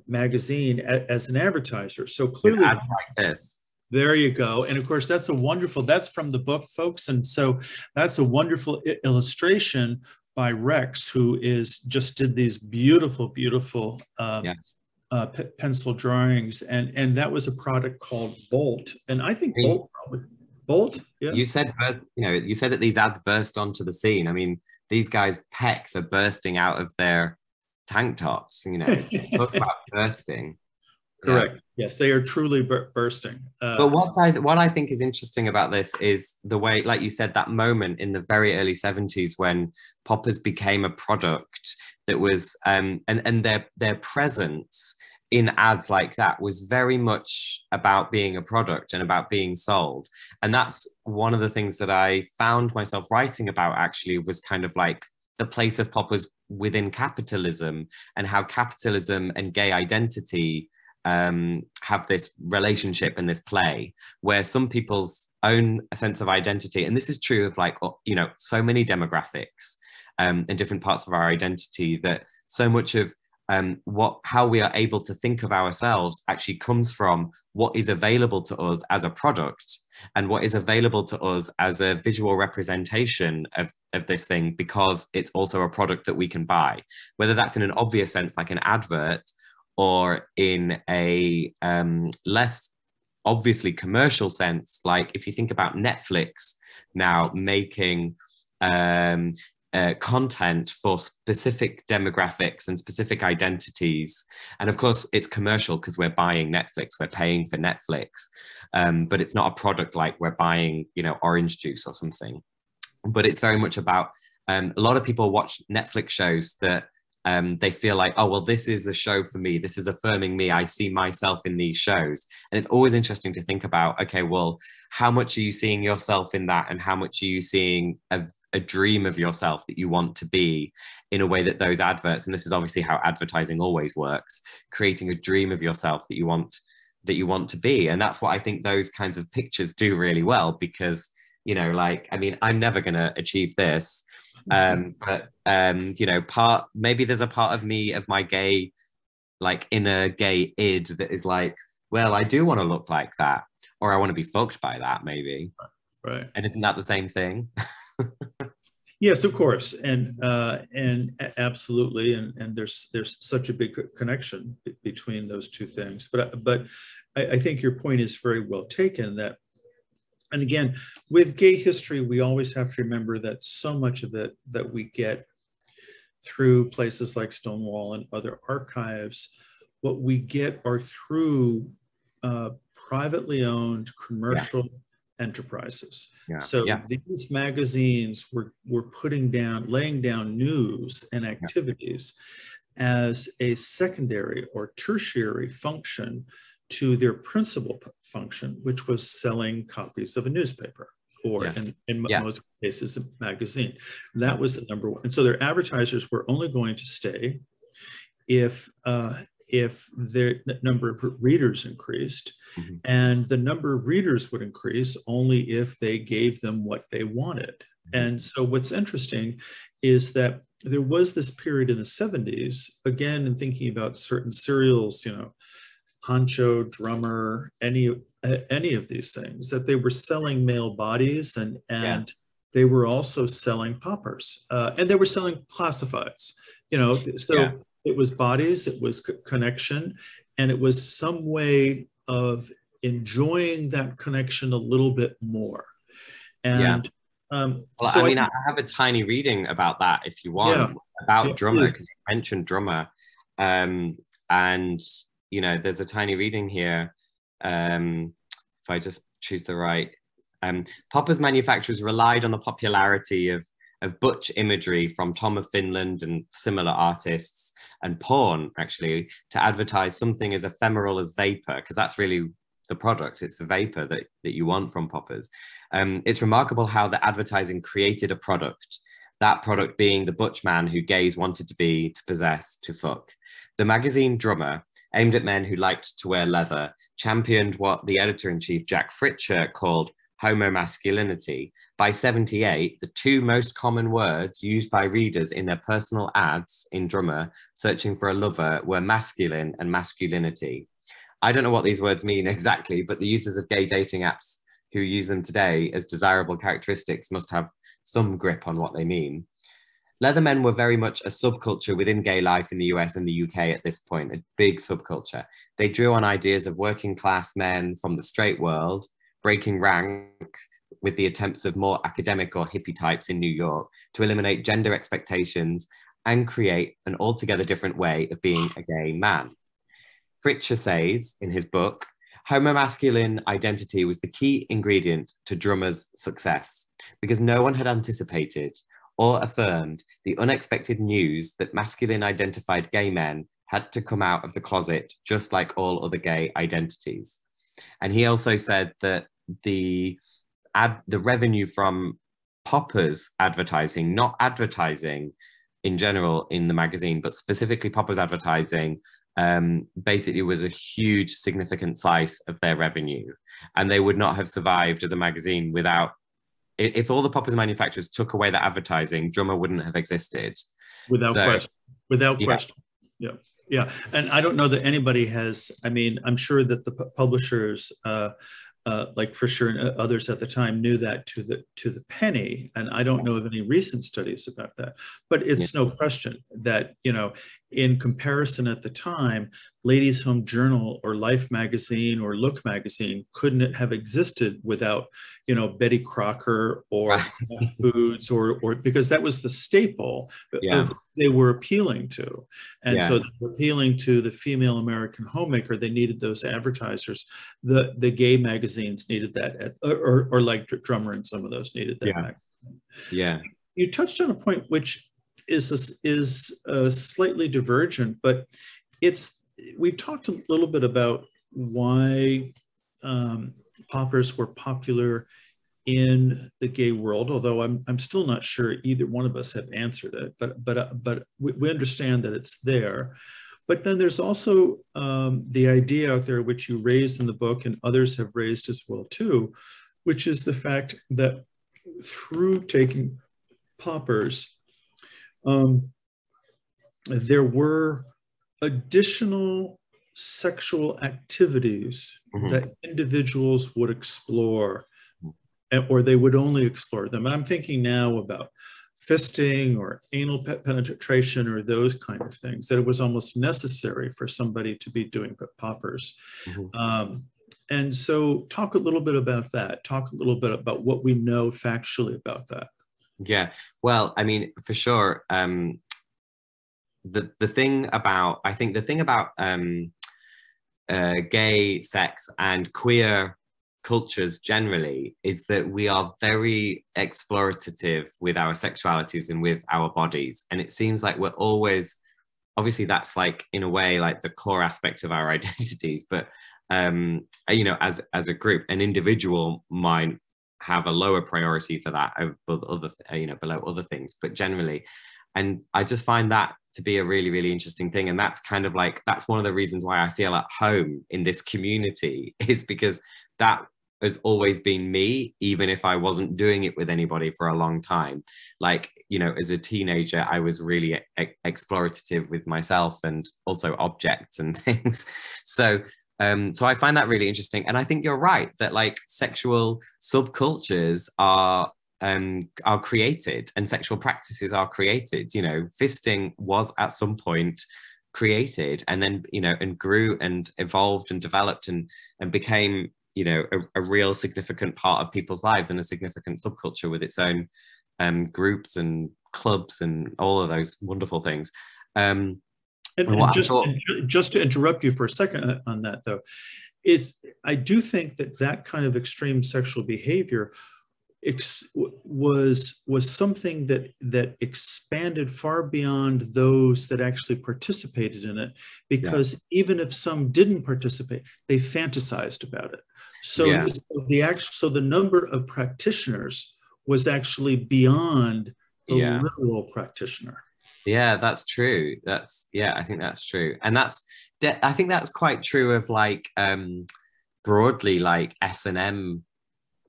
magazine as an advertiser. So clearly, like this. There you go. And of course, that's from the book, folks. And so that's a wonderful illustration by Rex, who just did these beautiful pencil drawings. And that was a product called Bolt. And I think Bolt. Yeah. You said that these ads burst onto the scene. I mean, these guys' pecs are bursting out of their tank tops, talk about bursting. Correct. Yes, they are truly bursting. But what I think is interesting about this is the way, like you said, that moment in the very early 70s when poppers became a product that was, and their presence in ads like that was very much about being a product and about being sold. And that's one of the things that I found myself writing about, actually, was kind of like the place of poppers within capitalism, and how capitalism and gay identity have this relationship and this play, where some people's own sense of identity, and this is true of, like, you know, so many demographics and different parts of our identity, that so much of how we are able to think of ourselves actually comes from what is available to us as a product, and what is available to us as a visual representation of this thing, because it's also a product that we can buy, whether that's in an obvious sense like an advert, or in a less obviously commercial sense, like if you think about Netflix now making content for specific demographics and specific identities. And of course, it's commercial because we're buying Netflix, we're paying for Netflix, but it's not a product like we're buying, you know, orange juice or something. But it's very much about, a lot of people watch Netflix shows that they feel like, oh, well, this is a show for me, this is affirming me, I see myself in these shows. And it's always interesting to think about, okay, well, how much are you seeing yourself in that, and how much are you seeing a dream of yourself that you want to be, in a way that those adverts, and this is obviously how advertising always works, creating a dream of yourself that you want to be. And that's what I think those kinds of pictures do really well, because, you know, like, I mean, I'm never going to achieve this, but you know, maybe there's a part of me, of my gay, like inner gay id, that is like, well, I do want to look like that, or I want to be fucked by that, maybe. Right. And isn't that the same thing? Yes, of course, and absolutely, and there's such a big connection between those two things. But I think your point is very well taken. That, and again, with gay history, we always have to remember that so much of it that we get through places like Stonewall and other archives, what we get are through privately owned commercial enterprises. So these magazines were laying down news and activities as a secondary or tertiary function to their principal function, which was selling copies of a newspaper, or in most cases a magazine. That was the number one. And so their advertisers were only going to stay if their number of readers increased, and the number of readers would increase only if they gave them what they wanted. And so what's interesting is that there was this period in the 70s, again, in thinking about certain serials, you know, Honcho, Drummer, any of these things, that they were selling male bodies, and they were also selling poppers, and they were selling classifieds, you know, so it was bodies, it was connection, and it was some way of enjoying that connection a little bit more. And well, so I mean, I have a tiny reading about that if you want, about Drummer, because you mentioned Drummer, and you know, there's a tiny reading here. If I just choose the right, poppers manufacturers relied on the popularity of butch imagery from Tom of Finland and similar artists, and porn, actually, to advertise something as ephemeral as vapor, because that's really the product. It's the vapor that you want from poppers. It's remarkable how the advertising created a product, that product being the butch man who gays wanted to be, to possess, to fuck. The magazine Drummer, aimed at men who liked to wear leather, championed what the editor-in-chief Jack Fritcher called homomasculinity. By 78, the two most common words used by readers in their personal ads in Drummer searching for a lover were masculine and masculinity. I don't know what these words mean exactly, but the users of gay dating apps who use them today as desirable characteristics must have some grip on what they mean. Leathermen were very much a subculture within gay life in the US and the UK at this point, a big subculture. They drew on ideas of working class men from the straight world, breaking rank with the attempts of more academic or hippie types in New York to eliminate gender expectations and create an altogether different way of being a gay man. Fritcher says in his book, homomasculine identity was the key ingredient to Drummer's success, because no one had anticipated or affirmed the unexpected news that masculine identified gay men had to come out of the closet just like all other gay identities. And he also said that the revenue from Popper's advertising, not advertising in general in the magazine, but specifically Popper's advertising, basically was a huge significant slice of their revenue. And they would not have survived as a magazine without, if all the Popper's manufacturers took away the advertising, Drummer wouldn't have existed. Without question. Without yeah. question. Yeah. Yeah. And I don't know that anybody has, I mean, I'm sure that the publishers, like Fisher and others at the time, knew that to the penny. And I don't know of any recent studies about that. But it's no question that, you know, in comparison at the time, Ladies' Home Journal or Life magazine or Look magazine couldn't have existed without, you know, Betty Crocker or Foods or because that was the staple of they were appealing to. And so they were appealing to the female American homemaker. They needed those advertisers. The gay magazines needed that, or like Drummer and some of those needed that. You touched on a point which is slightly divergent, but we've talked a little bit about why poppers were popular in the gay world, although I'm still not sure either one of us have answered it, but we understand that it's there. But then there's also the idea out there, which you raised in the book and others have raised as well too, which is the fact that through taking poppers, there were additional sexual activities that individuals would explore, or they would only explore them. And I'm thinking now about fisting or anal penetration or those kind of things, that it was almost necessary for somebody to be doing poppers. And so talk a little bit about that. Talk a little bit about what we know factually about that. Yeah, well, I mean, for sure, the thing about gay sex and queer cultures generally is that we are very explorative with our sexualities and with our bodies, and it seems like we're always, obviously that's like in a way like the core aspect of our identities, but you know, as a group, an individual might have a lower priority for that over other, you know, below other things, but generally. And I just find that to be a really, really interesting thing. And that's kind of like, that's one of the reasons why I feel at home in this community, is because that has always been me, even if I wasn't doing it with anybody for a long time. Like, you know, as a teenager, I was really explorative with myself and also objects and things. So I find that really interesting. And I think you're right that like sexual subcultures are created and sexual practices are created. You know, fisting was at some point created and then, you know, and grew and evolved and developed and became, you know, a real significant part of people's lives and a significant subculture with its own groups and clubs and all of those wonderful things. Just to interrupt you for a second on that though, I do think that kind of extreme sexual behavior was something that expanded far beyond those that actually participated in it, because even if some didn't participate, they fantasized about it. So the number of practitioners was actually beyond the literal practitioner. Yeah, that's true. I think that's true. And I think that's quite true of like broadly like S&M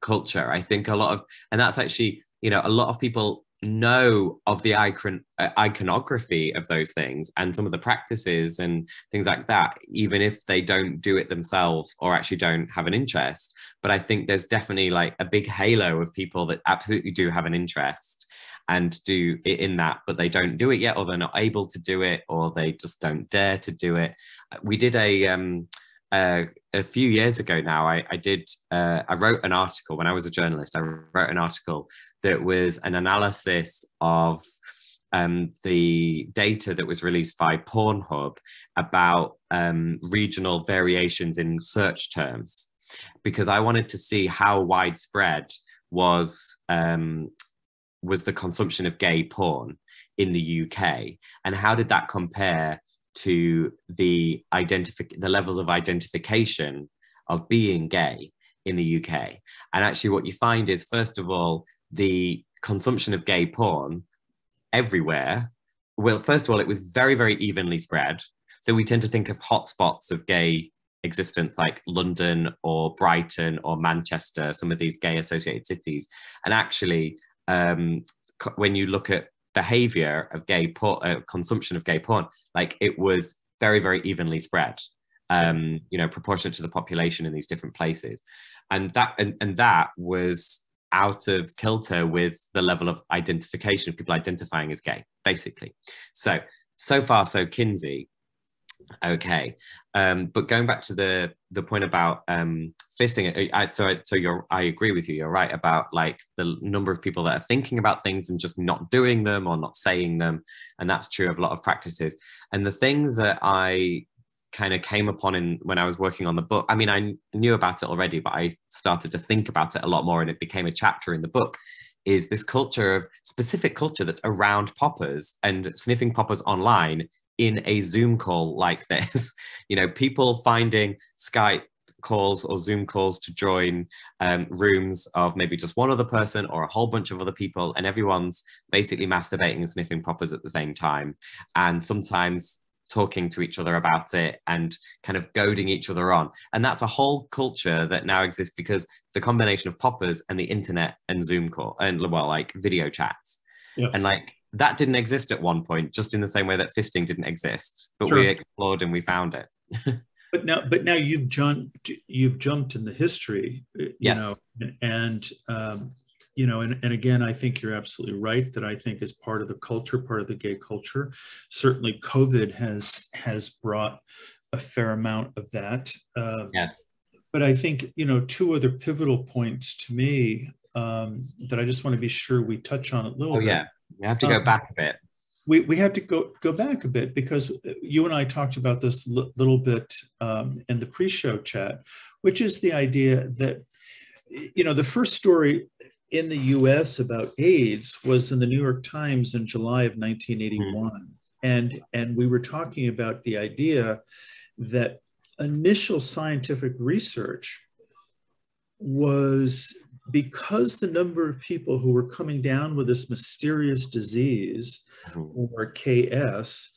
culture. I think and that's actually, you know, a lot of people know of the iconography of those things and some of the practices and things like that, even if they don't do it themselves or actually don't have an interest. But I think there's definitely like a big halo of people that absolutely do have an interest and do it in that, but they don't do it yet, or they're not able to do it, or they just don't dare to do it. We did a few years ago now, I wrote an article when I was a journalist. I wrote an article that was an analysis of the data that was released by Pornhub about regional variations in search terms, because I wanted to see how widespread was the consumption of gay porn in the UK, and how did that compare to the levels of identification of being gay in the UK. And actually what you find is, first of all, the consumption of gay porn everywhere. Well, first of all, it was very, very evenly spread. So we tend to think of hotspots of gay existence like London or Brighton or Manchester, some of these gay associated cities. And actually, when you look at behavior of gay porn, consumption of gay porn, like it was very, very evenly spread, you know, proportionate to the population in these different places. And that was out of kilter with the level of identification of people identifying as gay, basically. So far, so Kinsey. Okay, but going back to the point about fisting, I agree with you. You're right about like the number of people that are thinking about things and just not doing them or not saying them, and that's true of a lot of practices. And the things that I kind of came upon when I was working on the book, I mean, I knew about it already, but I started to think about it a lot more, and it became a chapter in the book. Is this specific culture that's around poppers and sniffing poppers online in a Zoom call like this. You know, people finding Skype calls or Zoom calls to join rooms of maybe just one other person or a whole bunch of other people, and everyone's basically masturbating and sniffing poppers at the same time, and sometimes talking to each other about it and kind of goading each other on. And that's a whole culture that now exists because the combination of poppers and the internet and Zoom call and, well, like video chats. Yes. And like that didn't exist at one point, just in the same way that fisting didn't exist, but sure, we explored and we found it. But now you've jumped in the history, you know, and you know, and again, I think you're absolutely right that I think as part of the culture, part of the gay culture, certainly COVID has brought a fair amount of that. Yes. But I think, you know, two other pivotal points to me that I just want to be sure we touch on a little bit. Yeah, we have to go back a bit. We have to go back a bit because you and I talked about this little bit in the pre-show chat, which is the idea that, you know, the first story in the US about AIDS was in the New York Times in July of 1981. And we were talking about the idea that initial scientific research was, because the number of people who were coming down with this mysterious disease or KS,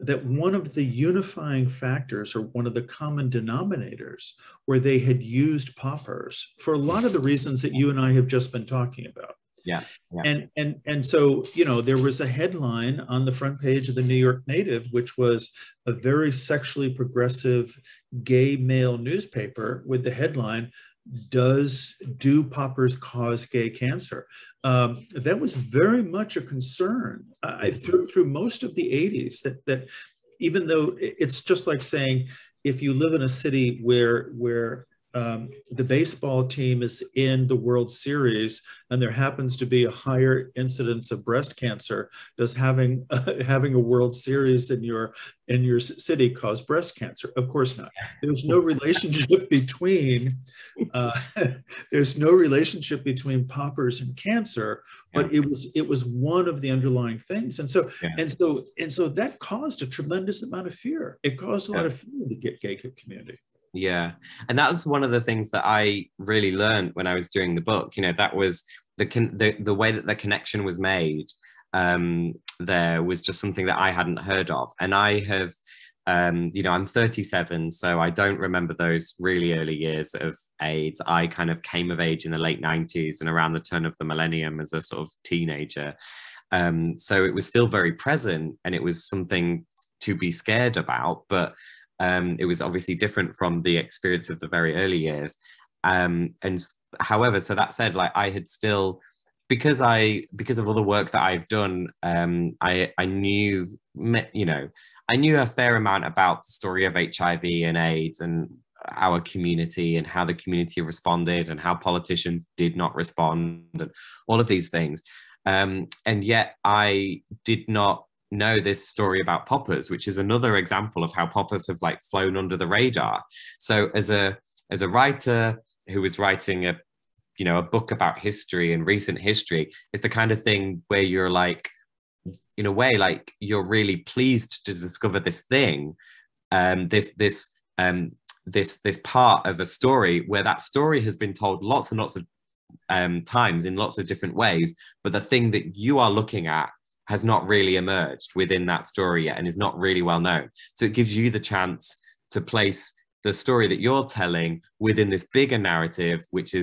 that one of the unifying factors or one of the common denominators where they had used poppers for a lot of the reasons that you and I have just been talking about. Yeah. And so, you know, there was a headline on the front page of the New York Native, which was a very sexually progressive gay male newspaper with the headline, "Do poppers cause gay cancer?" That was very much a concern through most of the 80s, that even though it's just like saying, if you live in a city where the baseball team is in the World Series and there happens to be a higher incidence of breast cancer, does having a World Series in your city cause breast cancer? Of course not. There's no relationship between poppers and cancer, but it was one of the underlying things, and so that caused a tremendous amount of fear. It caused a lot of fear in the gay community. Yeah, and that was one of the things that I really learned when I was doing the book. You know, that was the way that the connection was made. There was just something that I hadn't heard of, and I have, you know, I'm 37, so I don't remember those really early years of AIDS. I kind of came of age in the late 90s and around the turn of the millennium as a sort of teenager. So it was still very present, and it was something to be scared about, but it was obviously different from the experience of the very early years. And however, so that said, like I had still, because of all the work that I've done, I knew, you know, I knew a fair amount about the story of HIV and AIDS and our community and how the community responded and how politicians did not respond and all of these things. And yet I did not know this story about poppers, which is another example of how poppers have like flown under the radar. So as a writer who was writing a book about history and recent history, it's the kind of thing where you're like, in a way, like you're really pleased to discover this thing, this part of a story where that story has been told lots and lots of times in lots of different ways, but the thing that you are looking at has not really emerged within that story yet and is not really well known. So it gives you the chance to place the story that you're telling within this bigger narrative, which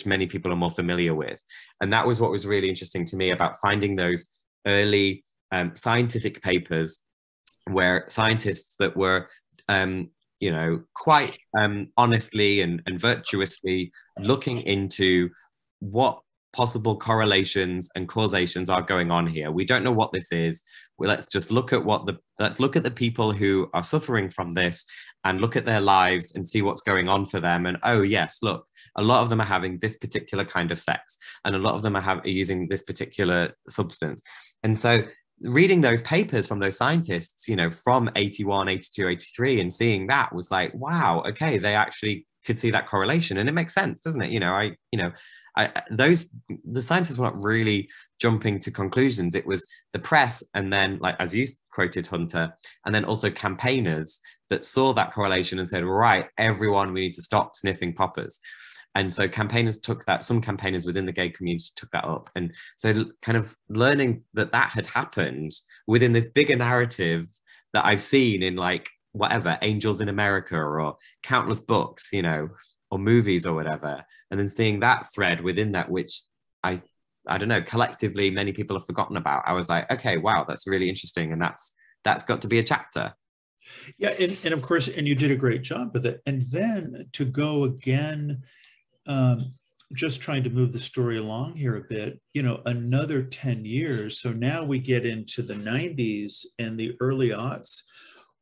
many people are more familiar with. And that was what was really interesting to me about finding those early scientific papers where scientists that were you know, quite honestly and virtuously looking into what possible correlations and causations are going on here. We don't know what this is. Well, let's just look at let's look at the people who are suffering from this and look at their lives and see what's going on for them. And oh yes, look, a lot of them are having this particular kind of sex, and a lot of them are using this particular substance. And so reading those papers from those scientists, you know, from 81, 82, 83, and seeing that was like, wow, okay, they actually could see that correlation, and it makes sense, doesn't it? The scientists were not really jumping to conclusions. It was the press, and then, like as you quoted, Hunter, and then also campaigners that saw that correlation and said, right, everyone, we need to stop sniffing poppers. And so campaigners took that, some campaigners within the gay community took that up. And so kind of learning that had happened within this bigger narrative that I've seen in like whatever, Angels in America or countless books, you know, or movies or whatever. And then seeing that thread within that, which I don't know, collectively, many people have forgotten about. I was like, okay, wow, that's really interesting. And that's got to be a chapter. Yeah. And of course, and you did a great job with it. And then to go again, just trying to move the story along here a bit, you know, another 10 years. So now we get into the 90s and the early aughts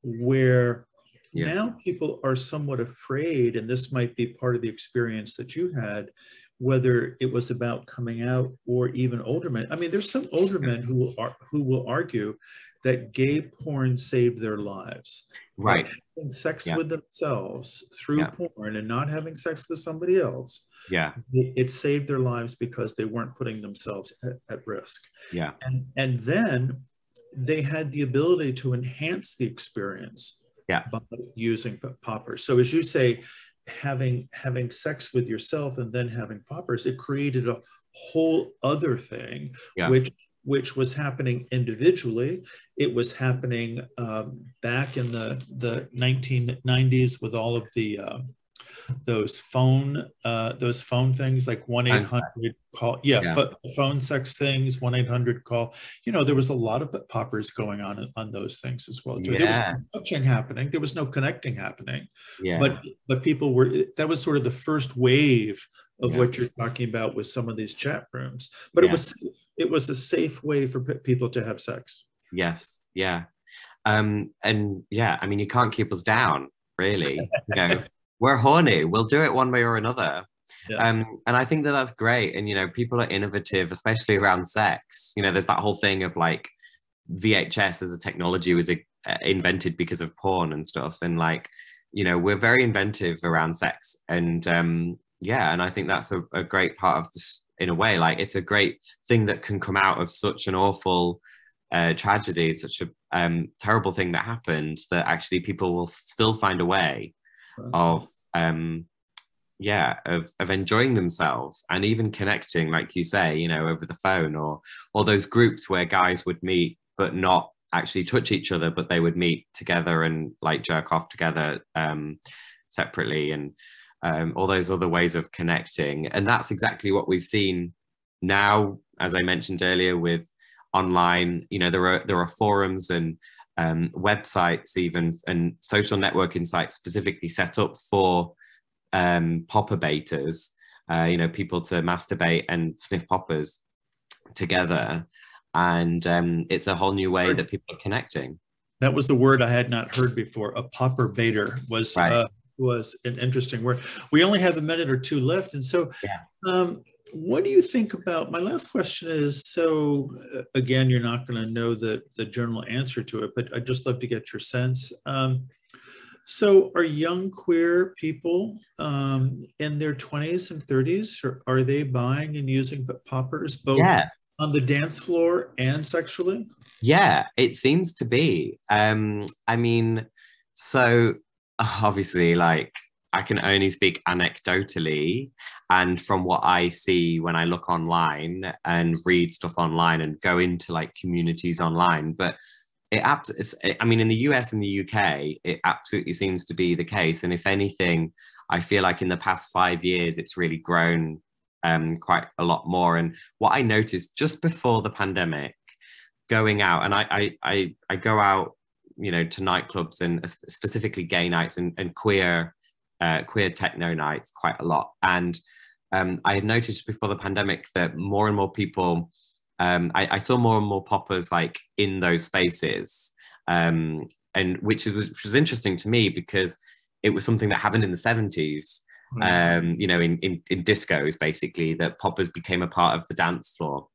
where now people are somewhat afraid, and this might be part of the experience that you had, whether it was about coming out or even older men. I mean, there's some older men who will argue that gay porn saved their lives. Right. Having sex with themselves through porn and not having sex with somebody else. Yeah. It saved their lives because they weren't putting themselves at risk. Yeah. And then they had the ability to enhance the experience by using poppers. So as you say, having sex with yourself and then having poppers, it created a whole other thing, which was happening individually. It was happening back in the 1990s with all of the those phone things like 1-800 call, phone sex things, 1-800 call. You know, there was a lot of poppers going on those things as well. There was no touching happening, there was no connecting happening. But people were, that was sort of the first wave of what you're talking about with some of these chat rooms. But it was a safe way for people to have sex. Yes. Yeah. And yeah, I mean, you can't keep us down, really. You know, we're horny. We'll do it one way or another. And I think that's great. And, you know, people are innovative, especially around sex. You know, there's that whole thing of like VHS as a technology was invented because of porn and stuff. And like, you know, we're very inventive around sex. And and I think that's a great part of this, in a way. Like, it's a great thing that can come out of such an awful tragedy, such a terrible thing that happened, that actually people will still find a way of enjoying themselves and even connecting, like you say, you know, over the phone, or those groups where guys would meet but not actually touch each other, but they would meet together and like jerk off together separately, and all those other ways of connecting. And that's exactly what we've seen now, as I mentioned earlier, with online. You know, there are forums and websites even, and social networking sites specifically set up for popper baiters, you know, people to masturbate and sniff poppers together. And it's a whole new way that people are connecting. That was the word I had not heard before. A popper baiter was an interesting word. We only have a minute or two left. And so what do you think about, my last question is, so again, you're not going to know the general answer to it, but I'd just love to get your sense. So are young queer people in their 20s and 30s, or are they buying and using poppers both on the dance floor and sexually? Yeah, it seems to be. I mean, so obviously, like I can only speak anecdotally, and from what I see when I look online and read stuff online and go into like communities online. But I mean, in the US and the UK, it absolutely seems to be the case. And if anything, I feel like in the past 5 years, it's really grown quite a lot more. And what I noticed just before the pandemic, going out, and I go out, you know, to nightclubs and specifically gay nights and queer techno nights quite a lot. And I had noticed before the pandemic that more and more people, I saw more and more poppers like in those spaces, and which was interesting to me because it was something that happened in the 70s. You know, in discos, basically, that poppers became a part of the dance floor,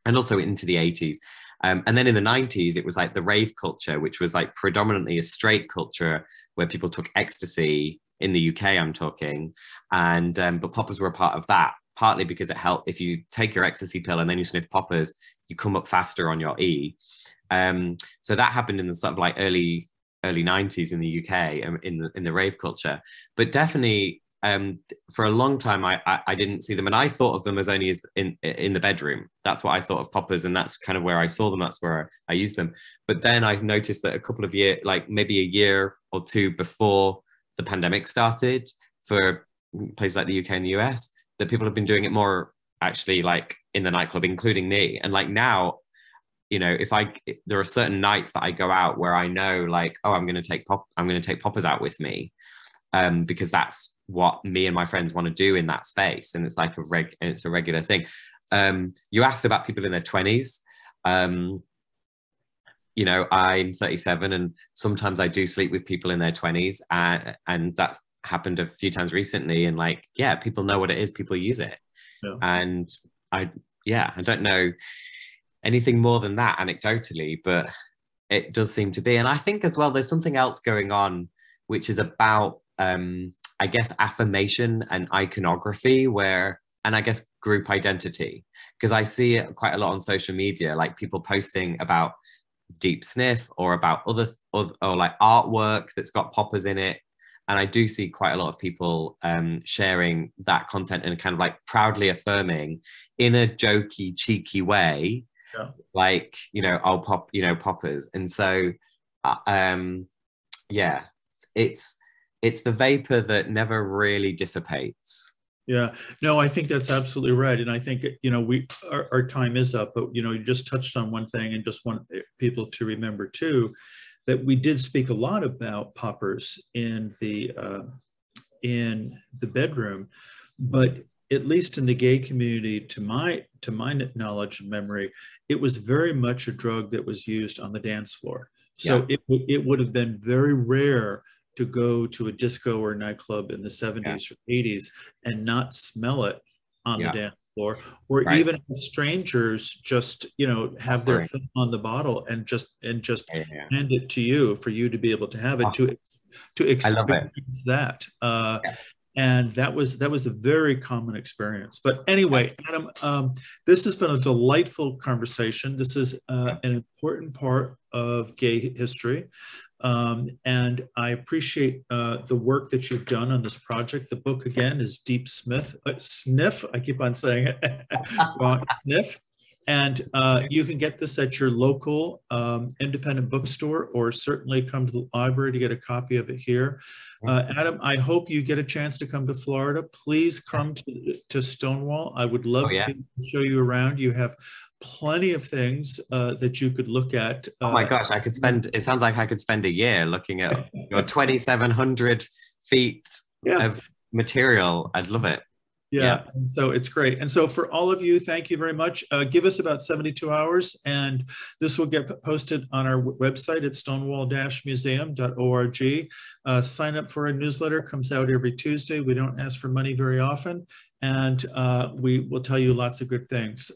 and also into the 80s. And then in the 90s, it was like the rave culture, which was like predominantly a straight culture where people took ecstasy in the UK, I'm talking. And but poppers were a part of that, partly because it helped. If you take your ecstasy pill and then you sniff poppers, you come up faster on your E. So that happened in the sort of like early 90s in the UK, in the rave culture. But definitely for a long time, I didn't see them, and I thought of them as only as in the bedroom. That's what I thought of poppers, and that's kind of where I saw them. That's where I used them. But then I noticed that a couple of years, like maybe a year or two before the pandemic started, for places like the UK and the US, that people have been doing it more actually, like in the nightclub, including me. And like now, you know, there are certain nights that I go out where I know, like, oh, I'm going to take poppers out with me, because that's what me and my friends want to do in that space, and it's like it's a regular thing. You asked about people in their 20s. You know, I'm 37, and sometimes I do sleep with people in their 20s, and that's happened a few times recently. And like, yeah, people know what it is, people use it. Yeah. And I don't know anything more than that anecdotally, but it does seem to be. And I think as well, there's something else going on, which is about I guess affirmation and iconography, and I guess group identity, because I see it quite a lot on social media, like people posting about Deep Sniff or about other or like artwork that's got poppers in it. And I do see quite a lot of people sharing that content and kind of like proudly affirming in a jokey, cheeky way, like, you know, I'll pop, you know, poppers. And so, yeah, it's the vapor that never really dissipates. Yeah, no, I think that's absolutely right. And I think, you know, our time is up, but, you know, you just touched on one thing, and just want people to remember too, that we did speak a lot about poppers in the bedroom, but at least in the gay community, to my knowledge and memory, it was very much a drug that was used on the dance floor. So it would have been very rare to go to a disco or nightclub in the 70s or 80s and not smell it on the dance floor, or even strangers just, you know, have their thumb on the bottle and just hand it to you for you to be able to have it, to experience that. And that was a very common experience. But anyway, Adam, this has been a delightful conversation. This is an important part of gay history. And I appreciate the work that you've done on this project. The book, again, is Deep Sniff. I keep on saying it wrong, Sniff. And you can get this at your local independent bookstore, or certainly come to the library to get a copy of it here. Adam, I hope you get a chance to come to Florida. Please come to Stonewall. I would love to show you around. You have plenty of things that you could look at. Oh my gosh, it sounds like I could spend a year looking at your 2,700 feet of material. I'd love it. Yeah, and so it's great. And so for all of you, thank you very much. Give us about 72 hours, and this will get posted on our website at stonewall-museum.org. Sign up for our newsletter, comes out every Tuesday. We don't ask for money very often, and we will tell you lots of good things.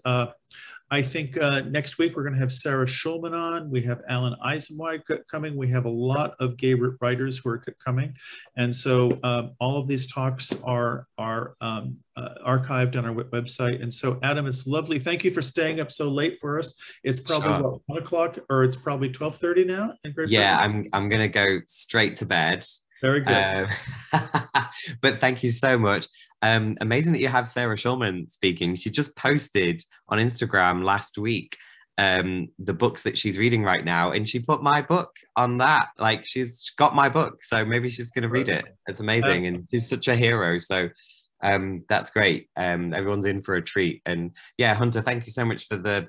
I think next week we're going to have Sarah Schulman on. We have Alan Eisenwald coming. We have a lot of gay writers who are coming. And so all of these talks are archived on our website. And so, Adam, it's lovely. Thank you for staying up so late for us. It's probably what, 1 o'clock, or it's probably 12:30 now in Great Britain? I'm going to go straight to bed. Very good. But thank you so much. Amazing that you have Sarah Schulman speaking. She just posted on Instagram last week the books that she's reading right now, and she put my book on that. Like, she's got my book, so maybe she's going to read it. It's amazing, and she's such a hero. So that's great. Everyone's in for a treat. And yeah, Hunter, thank you so much for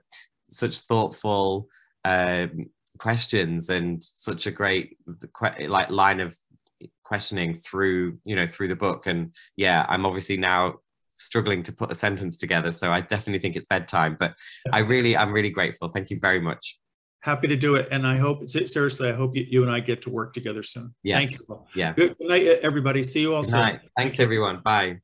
such thoughtful questions and such a great line of questioning through the book. And yeah, I'm obviously now struggling to put a sentence together, so I definitely think it's bedtime, but I'm really grateful. Thank you very much. Happy to do it, and I hope, seriously, I hope you and I get to work together soon. Yes. Thank you. Yeah. Good night, everybody. See you all soon. Thanks, everyone. Bye.